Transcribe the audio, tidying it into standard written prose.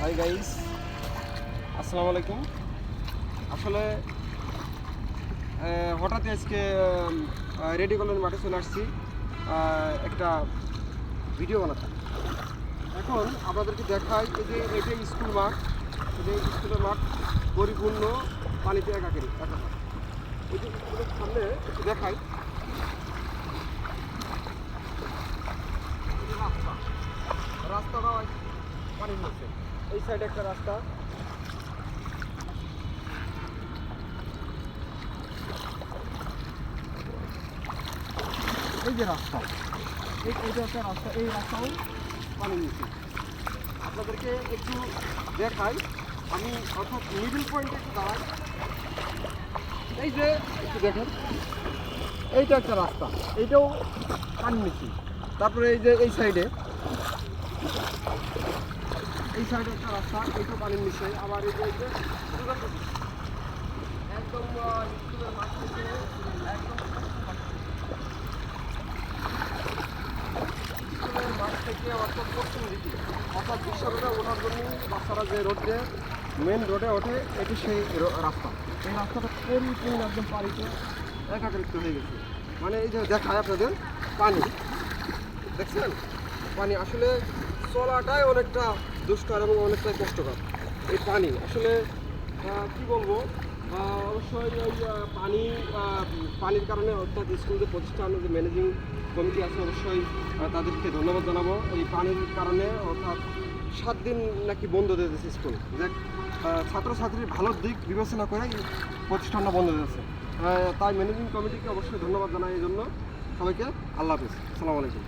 Hi guys, আসসালামু আলাইকুম। আসলে হঠাৎ আজকে রেডি কলের মাঠে চলে আসছি একটা ভিডিও বানাতে। এখন আপনাদেরকে দেখাই এই যে এটা স্কুল মাঠ, এই যে স্কুলের মাঠ পরিপূর্ণ পানিতে একাকার। এই যে স্কুলের সামনে একটু দেখাই, রাস্তাটা পানির মধ্যে। এই সাইডে একটা রাস্তা, এই যে রাস্তা, এইটা একটা রাস্তা, এই রাস্তাও পানির নিচে। আপনাদেরকে একটু দেখাই, আমি অর্থাৎ মিডল পয়েন্টে একটু দাঁড়াই। এই যে একটু দেখেন, এইটা একটা রাস্তা, এইটাও পানির নিচে। তারপরে এই যে এই সাইডে একটা রাস্তা, এইটাও পানির নিচে। আবার এই যে একদম স্কুলের মাঠ থেকে একদম স্কুলের মাঠ থেকে অর্থাৎ পশ্চিম দিকে, অর্থাৎ বিশ্ব রোডে ওঠার জন্য বাচ্চারা যে রোডে মেন রোডে ওঠে, এটি সেই রাস্তা। এই রাস্তাটা পরিপূর্ণ একদম পানিতে একাকৃত হয়ে গেছে। মানে এই যে দেখায় আপনাদের পানি, দেখছেন পানি। আসলে চলাটাই অনেকটা দুষ্কর এবং অনেকটাই কষ্টকর। এই পানি আসলে কি বলবো, অবশ্যই ওই পানির কারণে অর্থাৎ স্কুল যে প্রতিষ্ঠান যে ম্যানেজিং কমিটি আছে, অবশ্যই তাদেরকে ধন্যবাদ জানাবো। এই পানির কারণে অর্থাৎ 7 দিন নাকি বন্ধ দিয়ে দিয়েছে স্কুল। দেখ, ছাত্রছাত্রীর ভালো দিক বিবেচনা করে এই প্রতিষ্ঠানটা বন্ধ দিয়েছে। তাই ম্যানেজিং কমিটিকে অবশ্যই ধন্যবাদ জানাই। এই জন্য সবাইকে আল্লাহ হাফিজ, আসসালামু আলাইকুম।